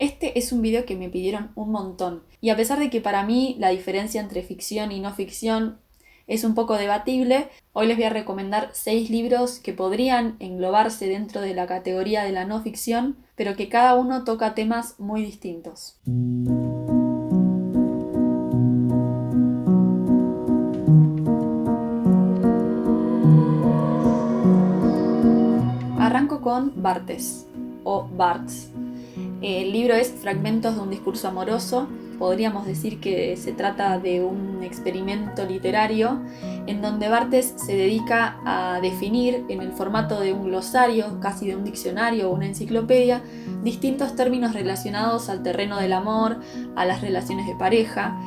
Este es un video que me pidieron un montón, y a pesar de que para mí la diferencia entre ficción y no ficción es un poco debatible, hoy les voy a recomendar 6 libros que podrían englobarse dentro de la categoría de la no ficción, pero que cada uno toca temas muy distintos. Arranco con Barthes, o Barthes. El libro es Fragmentos de un discurso amoroso. Podríamos decir que se trata de un experimento literario en donde Barthes se dedica a definir en el formato de un glosario, casi de un diccionario o una enciclopedia, distintos términos relacionados al terreno del amor, a las relaciones de pareja.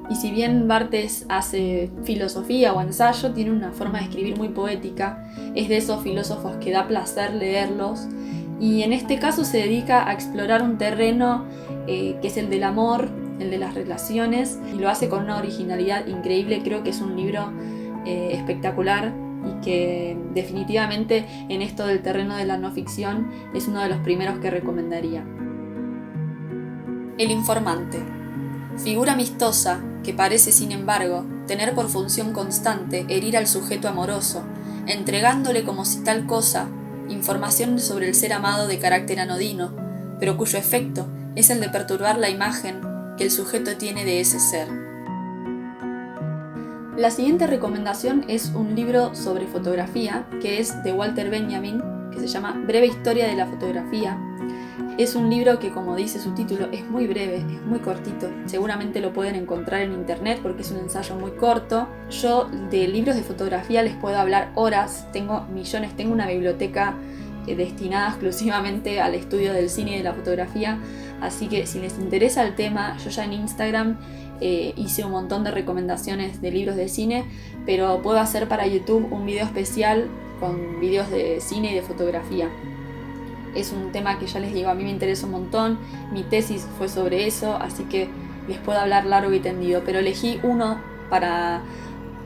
Y si bien Barthes hace filosofía o ensayo, tiene una forma de escribir muy poética. Es de esos filósofos que da placer leerlos. Y en este caso se dedica a explorar un terreno que es el del amor, el de las relaciones, y lo hace con una originalidad increíble. Creo que es un libro espectacular y que definitivamente en esto del terreno de la no ficción es uno de los primeros que recomendaría. El informante. Figura amistosa que parece, sin embargo, tener por función constante herir al sujeto amoroso, entregándole como si tal cosa información sobre el ser amado de carácter anodino, pero cuyo efecto es el de perturbar la imagen que el sujeto tiene de ese ser. La siguiente recomendación es un libro sobre fotografía, que es de Walter Benjamin, que se llama Breve Historia de la Fotografía. Es un libro que, como dice su título, es muy breve, es muy cortito. Seguramente lo pueden encontrar en internet porque es un ensayo muy corto. Yo de libros de fotografía les puedo hablar horas, tengo millones, tengo una biblioteca destinada exclusivamente al estudio del cine y de la fotografía. Así que si les interesa el tema, yo ya en Instagram hice un montón de recomendaciones de libros de cine, pero puedo hacer para YouTube un video especial con videos de cine y de fotografía. Es un tema que ya les digo, a mí me interesa un montón, mi tesis fue sobre eso, así que les puedo hablar largo y tendido, pero elegí uno para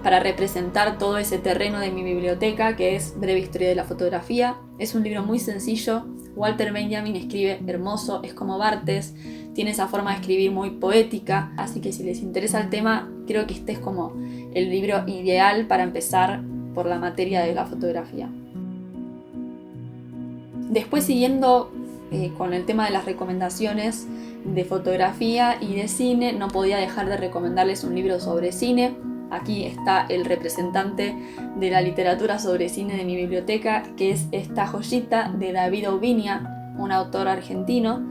representar todo ese terreno de mi biblioteca, que es Breve Historia de la Fotografía. Es un libro muy sencillo, Walter Benjamin escribe hermoso, es como Barthes, tiene esa forma de escribir muy poética, así que si les interesa el tema, creo que este es como el libro ideal para empezar por la materia de la fotografía. Después, siguiendo con el tema de las recomendaciones de fotografía y de cine, no podía dejar de recomendarles un libro sobre cine. Aquí está el representante de la literatura sobre cine de mi biblioteca, que es esta joyita de David Aubiña, un autor argentino,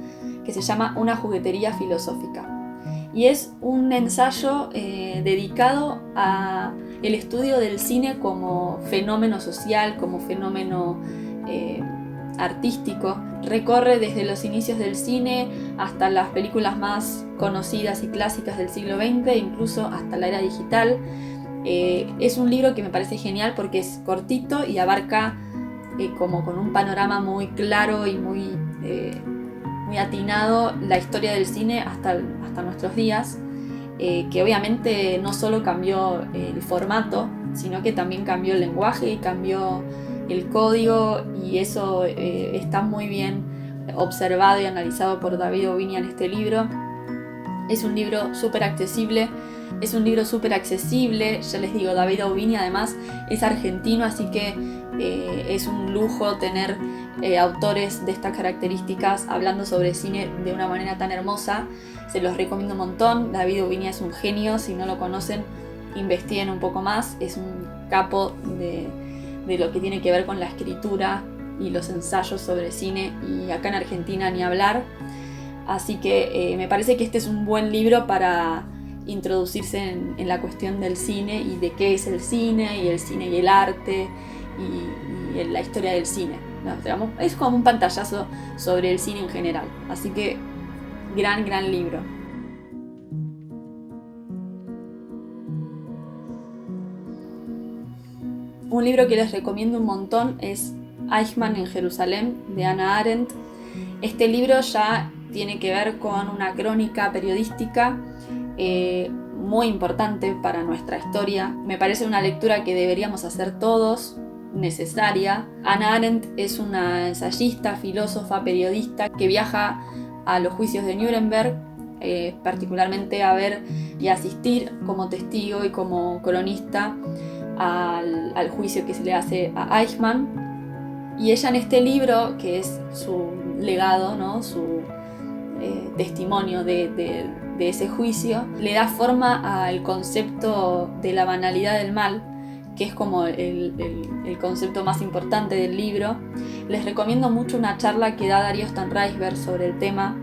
que se llama Una juguetería filosófica. Y es un ensayo dedicado a el estudio del cine como fenómeno social, como fenómeno artístico. Recorre desde los inicios del cine hasta las películas más conocidas y clásicas del siglo XX, incluso hasta la era digital. Es un libro que me parece genial porque es cortito y abarca como con un panorama muy claro y muy atinado la historia del cine hasta nuestros días, que obviamente no solo cambió el formato, sino que también cambió el lenguaje y cambió el código, y eso está muy bien observado y analizado por David Aubiña en este libro. Es un libro súper accesible, ya les digo, David Aubiña además es argentino, así que es un lujo tener autores de estas características hablando sobre cine de una manera tan hermosa. Se los recomiendo un montón. David Aubiña es un genio, si no lo conocen, investiguen un poco más, es un capo de lo que tiene que ver con la escritura y los ensayos sobre cine, y acá en Argentina ni hablar. Así que me parece que este es un buen libro para introducirse en la cuestión del cine y de qué es el cine y el arte y la historia del cine. ¿No? Digamos, es como un pantallazo sobre el cine en general. Así que gran libro. Un libro que les recomiendo un montón es Eichmann en Jerusalén, de Hannah Arendt. Este libro ya tiene que ver con una crónica periodística muy importante para nuestra historia. Me parece una lectura que deberíamos hacer todos, necesaria. Hannah Arendt es una ensayista, filósofa, periodista que viaja a los juicios de Nuremberg, particularmente a ver y asistir como testigo y como cronista al juicio que se le hace a Eichmann. Y ella en este libro, que es su legado, ¿no? Su testimonio de ese juicio, le da forma al concepto de la banalidad del mal, que es como el concepto más importante del libro. Les recomiendo mucho una charla que da Darío Stanraisberg sobre el tema,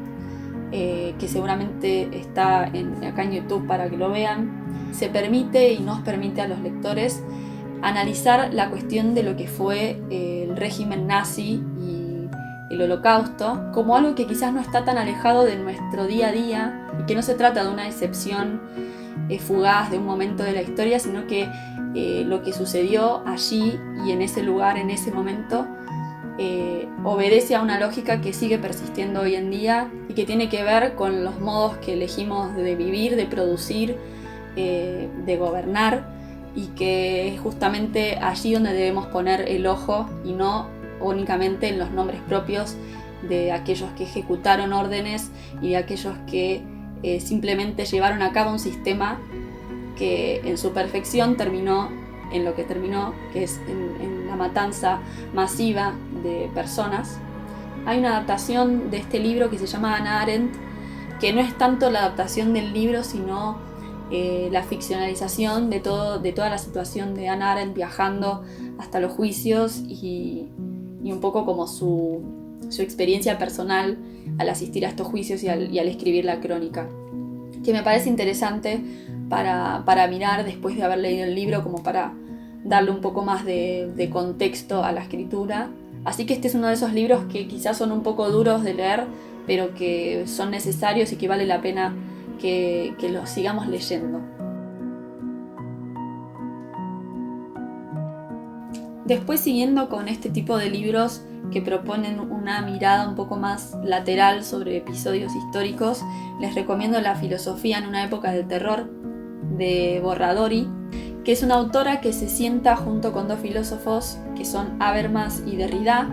que seguramente está acá en YouTube para que lo vean. Se permite y nos permite a los lectores analizar la cuestión de lo que fue el régimen nazi y el Holocausto como algo que quizás no está tan alejado de nuestro día a día y que no se trata de una excepción fugaz de un momento de la historia, sino que lo que sucedió allí y en ese lugar, en ese momento, obedece a una lógica que sigue persistiendo hoy en día y que tiene que ver con los modos que elegimos de vivir, de producir, de gobernar, y que es justamente allí donde debemos poner el ojo y no únicamente en los nombres propios de aquellos que ejecutaron órdenes y de aquellos que simplemente llevaron a cabo un sistema que en su perfección terminó en lo que terminó, que es en la matanza masiva de personas. Hay una adaptación de este libro que se llama Hannah Arendt, que no es tanto la adaptación del libro, sino la ficcionalización de toda la situación de Hannah Arendt viajando hasta los juicios y un poco como su experiencia personal al asistir a estos juicios y al escribir la crónica, que me parece interesante para mirar después de haber leído el libro, como para darle un poco más de contexto a la escritura. Así que este es uno de esos libros que quizás son un poco duros de leer, pero que son necesarios y que vale la pena que los sigamos leyendo. Después, siguiendo con este tipo de libros que proponen una mirada un poco más lateral sobre episodios históricos, les recomiendo La filosofía en una época del terror, de Borradori, que es una autora que se sienta junto con dos filósofos que son Habermas y Derrida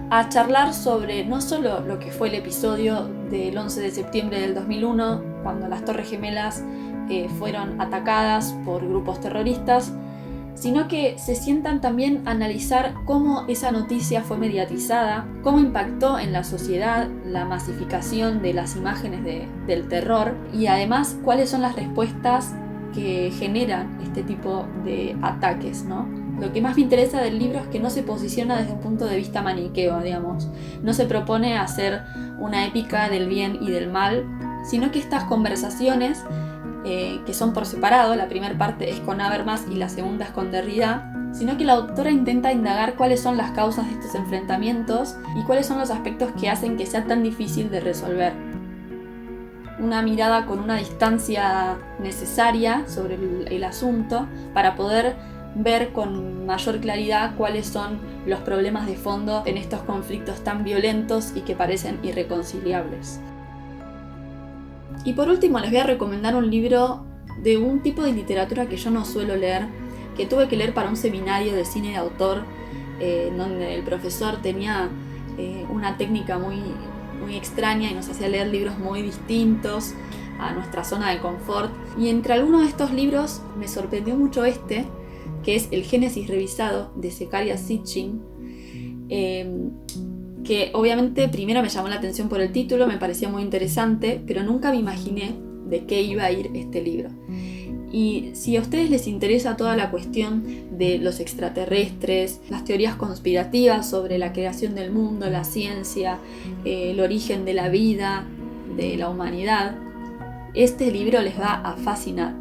a charlar sobre no solo lo que fue el episodio del 11 de septiembre del 2001, cuando las Torres Gemelas fueron atacadas por grupos terroristas, sino que se sientan también a analizar cómo esa noticia fue mediatizada, cómo impactó en la sociedad la masificación de las imágenes del terror y además cuáles son las respuestas que generan este tipo de ataques, ¿no? Lo que más me interesa del libro es que no se posiciona desde un punto de vista maniqueo, digamos. No se propone hacer una épica del bien y del mal, sino que estas conversaciones, que son por separado, la primera parte es con Habermas y la segunda es con Derrida, sino que la autora intenta indagar cuáles son las causas de estos enfrentamientos y cuáles son los aspectos que hacen que sea tan difícil de resolver. Una mirada con una distancia necesaria sobre el asunto para poder ver con mayor claridad cuáles son los problemas de fondo en estos conflictos tan violentos y que parecen irreconciliables. Y por último les voy a recomendar un libro de un tipo de literatura que yo no suelo leer, que tuve que leer para un seminario de cine de autor, donde el profesor tenía una técnica muy extraña y nos hacía leer libros muy distintos a nuestra zona de confort. Y entre algunos de estos libros me sorprendió mucho este, que es El Génesis revisado, de Zecharia Sitchin, que obviamente primero me llamó la atención por el título, me parecía muy interesante, pero nunca me imaginé de qué iba a ir este libro. Y si a ustedes les interesa toda la cuestión de los extraterrestres, las teorías conspirativas sobre la creación del mundo, la ciencia, el origen de la vida, de la humanidad, este libro les va a fascinar.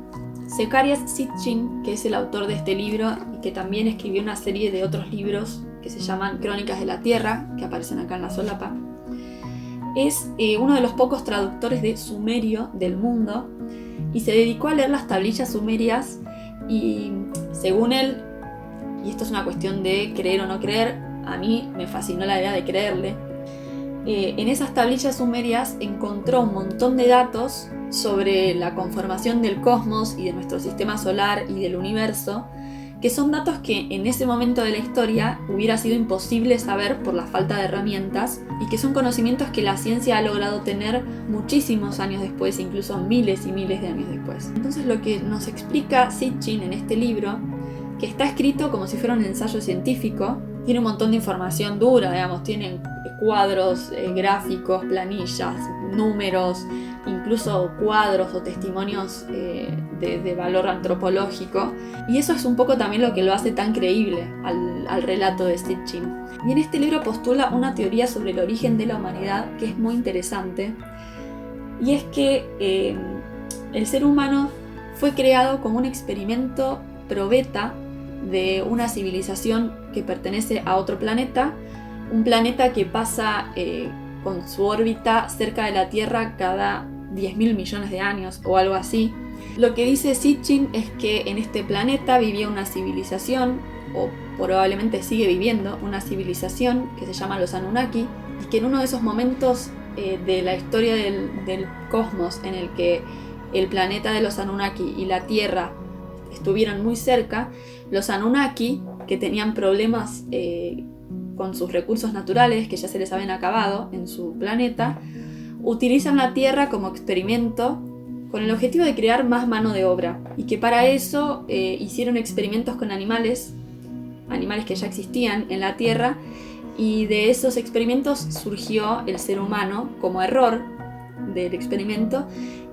Zecharia Sitchin, que es el autor de este libro y que también escribió una serie de otros libros que se llaman Crónicas de la Tierra, que aparecen acá en la solapa, es uno de los pocos traductores de sumerio del mundo y se dedicó a leer las tablillas sumerias y, según él, y esto es una cuestión de creer o no creer, a mí me fascinó la idea de creerle, en esas tablillas sumerias encontró un montón de datos sobre la conformación del cosmos y de nuestro sistema solar y del universo que son datos que en ese momento de la historia hubiera sido imposible saber por la falta de herramientas y que son conocimientos que la ciencia ha logrado tener muchísimos años después, incluso miles y miles de años después. Entonces lo que nos explica Sitchin en este libro, que está escrito como si fuera un ensayo científico, tiene un montón de información dura, digamos, tiene cuadros, gráficos, planillas, números, incluso cuadros o testimonios de valor antropológico, y eso es un poco también lo que lo hace tan creíble al relato de Sitchin. Y en este libro postula una teoría sobre el origen de la humanidad que es muy interesante, y es que el ser humano fue creado como un experimento probeta de una civilización que pertenece a otro planeta, un planeta que pasa con su órbita cerca de la Tierra cada 10.000 millones de años o algo así. Lo que dice Sitchin es que en este planeta vivía una civilización, o probablemente sigue viviendo una civilización que se llama los Anunnaki, y que en uno de esos momentos de la historia del cosmos en el que el planeta de los Anunnaki y la Tierra estuvieron muy cerca, los Anunnaki, que tenían problemas con sus recursos naturales, que ya se les habían acabado en su planeta, utilizan la Tierra como experimento con el objetivo de crear más mano de obra, y que para eso hicieron experimentos con animales que ya existían en la Tierra, y de esos experimentos surgió el ser humano como error del experimento.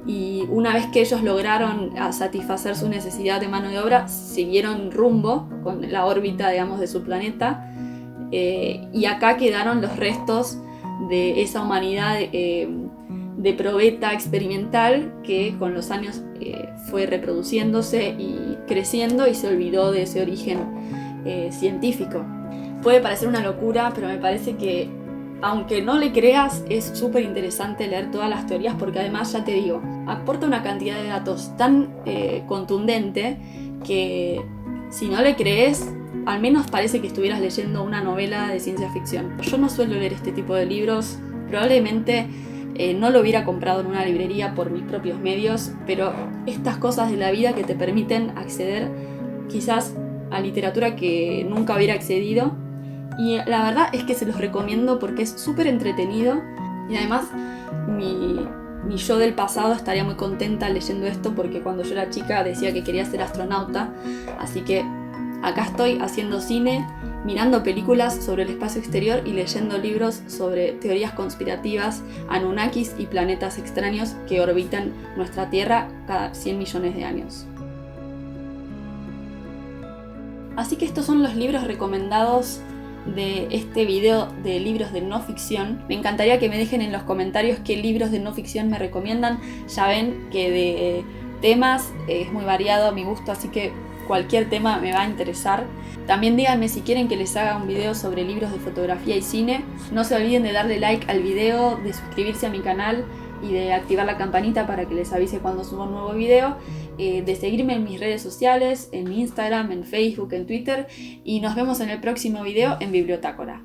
Y una vez que ellos lograron satisfacer su necesidad de mano de obra, siguieron rumbo con la órbita, digamos, de su planeta, y acá quedaron los restos de esa humanidad de probeta experimental que con los años fue reproduciéndose y creciendo y se olvidó de ese origen científico. Puede parecer una locura, pero me parece que, aunque no le creas, es súper interesante leer todas las teorías, porque además, ya te digo, aporta una cantidad de datos tan contundente que si no le crees, al menos parece que estuvieras leyendo una novela de ciencia ficción. Yo no suelo leer este tipo de libros, probablemente no lo hubiera comprado en una librería por mis propios medios, pero estas cosas de la vida que te permiten acceder quizás a literatura que nunca hubiera accedido. Y la verdad es que se los recomiendo porque es súper entretenido, y además mi yo del pasado estaría muy contenta leyendo esto, porque cuando yo era chica decía que quería ser astronauta, así que acá estoy haciendo cine, mirando películas sobre el espacio exterior y leyendo libros sobre teorías conspirativas, Anunnakis y planetas extraños que orbitan nuestra Tierra cada 100 millones de años. Así que estos son los libros recomendados de este video de libros de no ficción. Me encantaría que me dejen en los comentarios qué libros de no ficción me recomiendan. Ya ven que de temas es muy variado a mi gusto, así que cualquier tema me va a interesar. También díganme si quieren que les haga un video sobre libros de fotografía y cine. No se olviden de darle like al video, de suscribirse a mi canal y de activar la campanita para que les avise cuando suba un nuevo video, de seguirme en mis redes sociales, en Instagram, en Facebook, en Twitter, y nos vemos en el próximo video en Bibliotácora.